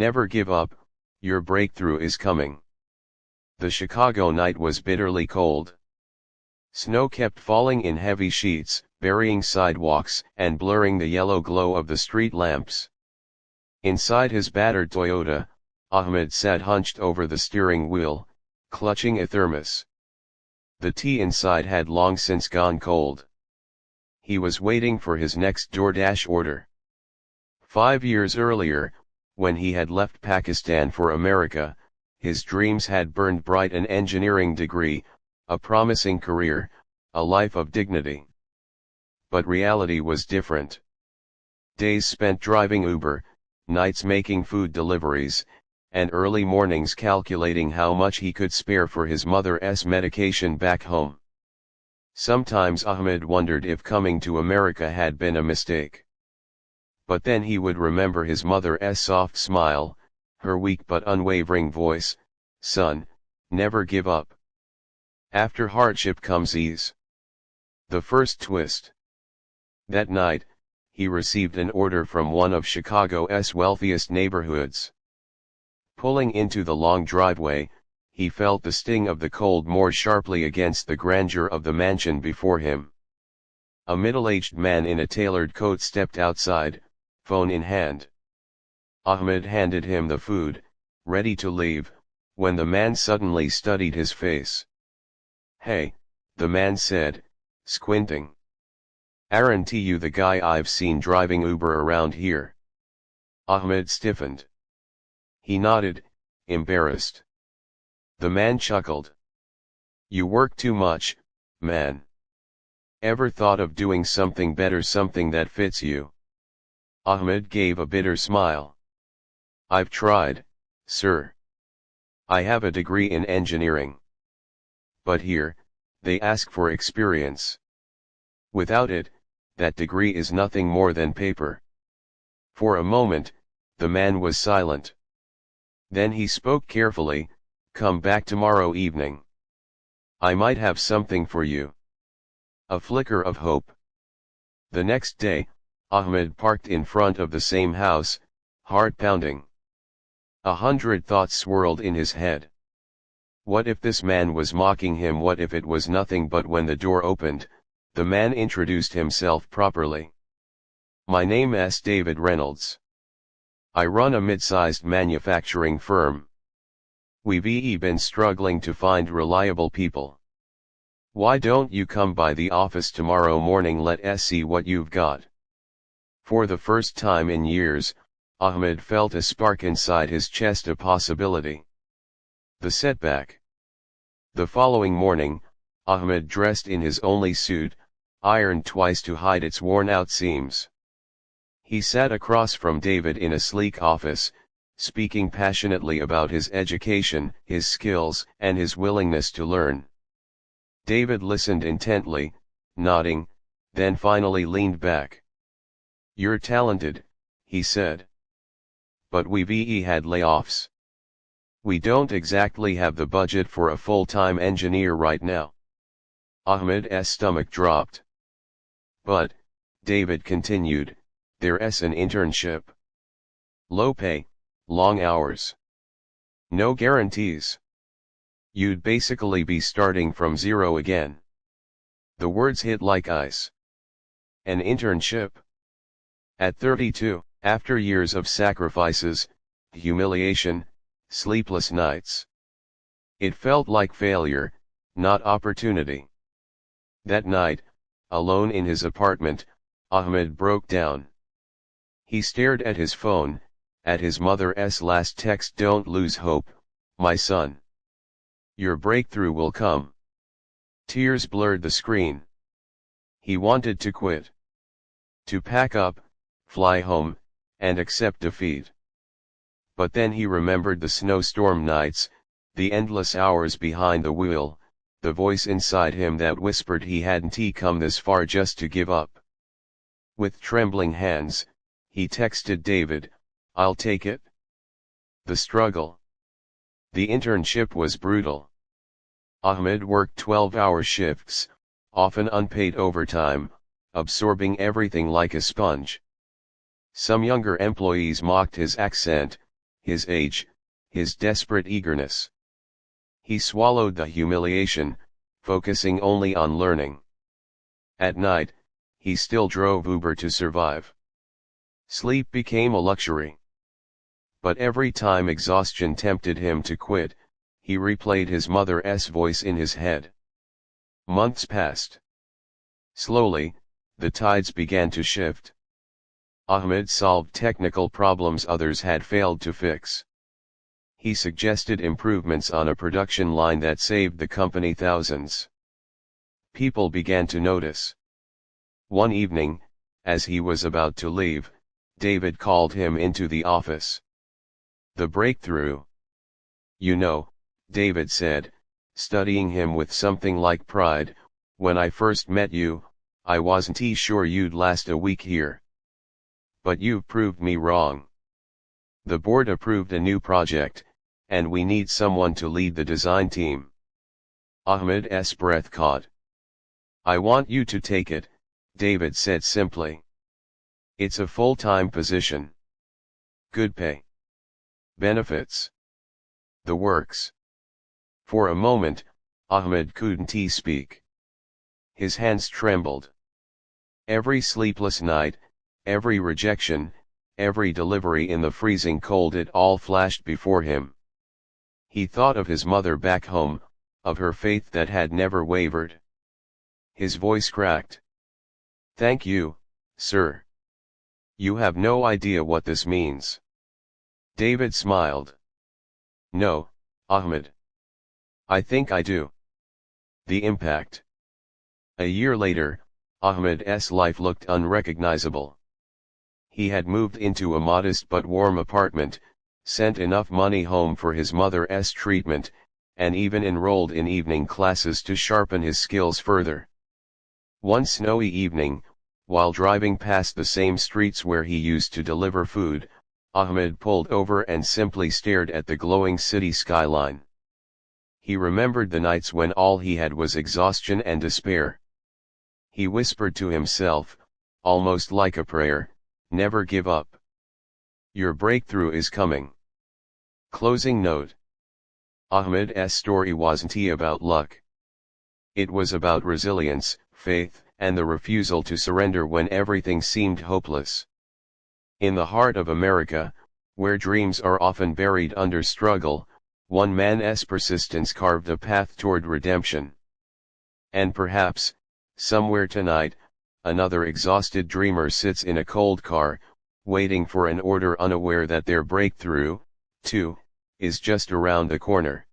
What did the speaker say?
Never give up, your breakthrough is coming. The Chicago night was bitterly cold. Snow kept falling in heavy sheets, burying sidewalks and blurring the yellow glow of the street lamps. Inside his battered Toyota, Ahmed sat hunched over the steering wheel, clutching a thermos. The tea inside had long since gone cold. He was waiting for his next DoorDash order. 5 years earlier, when he had left Pakistan for America, his dreams had burned bright: an engineering degree, a promising career, a life of dignity. But reality was different. Days spent driving Uber, nights making food deliveries, and early mornings calculating how much he could spare for his mother's medication back home. Sometimes Ahmed wondered if coming to America had been a mistake. But then he would remember his mother's soft smile, her weak but unwavering voice, "Son, never give up. After hardship comes ease." The first twist. That night, he received an order from one of Chicago's wealthiest neighborhoods. Pulling into the long driveway, he felt the sting of the cold more sharply against the grandeur of the mansion before him. A middle-aged man in a tailored coat stepped outside, phone in hand. Ahmed handed him the food, ready to leave, when the man suddenly studied his face. "Hey," the man said, squinting. "Aren't you the guy I've seen driving Uber around here?" Ahmed stiffened. He nodded, embarrassed. The man chuckled. "You work too much, man. Ever thought of doing something better, something that fits you?" Ahmed gave a bitter smile. "I've tried, sir. I have a degree in engineering. But here, they ask for experience. Without it, that degree is nothing more than paper." For a moment, the man was silent. Then he spoke carefully, "Come back tomorrow evening. I might have something for you." A flicker of hope. The next day, Ahmed parked in front of the same house, heart pounding. 100 thoughts swirled in his head. What if this man was mocking him? What if it was nothing? But when the door opened, the man introduced himself properly. "My name is David Reynolds. I run a mid-sized manufacturing firm. We've been struggling to find reliable people. Why don't you come by the office tomorrow morning? Let us see what you've got." For the first time in years, Ahmed felt a spark inside his chest, a possibility. The setback. The following morning, Ahmed dressed in his only suit, ironed twice to hide its worn-out seams. He sat across from David in a sleek office, speaking passionately about his education, his skills, and his willingness to learn. David listened intently, nodding, then finally leaned back. "You're talented," he said. "But we've had layoffs. We don't exactly have the budget for a full-time engineer right now." Ahmed's stomach dropped. "But," David continued, "there's an internship. Low pay, long hours. No guarantees. You'd basically be starting from zero again." The words hit like ice. An internship? At 32, after years of sacrifices, humiliation, sleepless nights. It felt like failure, not opportunity. That night, alone in his apartment, Ahmed broke down. He stared at his phone, at his mother's last text, "Don't lose hope, my son. Your breakthrough will come." Tears blurred the screen. He wanted to quit. To pack up, fly home, and accept defeat. But then he remembered the snowstorm nights, the endless hours behind the wheel, the voice inside him that whispered he hadn't come this far just to give up. With trembling hands, he texted David, "I'll take it." The struggle. The internship was brutal. Ahmed worked 12-hour shifts, often unpaid overtime, absorbing everything like a sponge. Some younger employees mocked his accent, his age, his desperate eagerness. He swallowed the humiliation, focusing only on learning. At night, he still drove Uber to survive. Sleep became a luxury. But every time exhaustion tempted him to quit, he replayed his mother's voice in his head. Months passed. Slowly, the tides began to shift. Ahmed solved technical problems others had failed to fix. He suggested improvements on a production line that saved the company thousands. People began to notice. One evening, as he was about to leave, David called him into the office. The breakthrough. You know, David said, studying him with something like pride, when I first met you, I wasn't sure you'd last a week here. But you've proved me wrong. The board approved a new project, and we need someone to lead the design team. Ahmed's breath caught. I want you to take it, David said simply. It's a full-time position. Good pay. Benefits. The works. For a moment, Ahmed couldn't speak. His hands trembled. Every sleepless night, every rejection, every delivery in the freezing cold, it all flashed before him. He thought of his mother back home, of her faith that had never wavered. His voice cracked. Thank you, sir. You have no idea what this means. David smiled. No, Ahmed. I think I do. The impact. A year later, Ahmed's life looked unrecognizable. He had moved into a modest but warm apartment, sent enough money home for his mother's treatment, and even enrolled in evening classes to sharpen his skills further. One snowy evening, while driving past the same streets where he used to deliver food, Ahmed pulled over and simply stared at the glowing city skyline. He remembered the nights when all he had was exhaustion and despair. He whispered to himself, almost like a prayer, never give up. Your breakthrough is coming. Closing note. Ahmed's story wasn't about luck. It was about resilience, faith, and the refusal to surrender when everything seemed hopeless. In the heart of America, where dreams are often buried under struggle, one man's persistence carved a path toward redemption. And perhaps, somewhere tonight, another exhausted dreamer sits in a cold car, waiting for an order, unaware that their breakthrough, too, is just around the corner.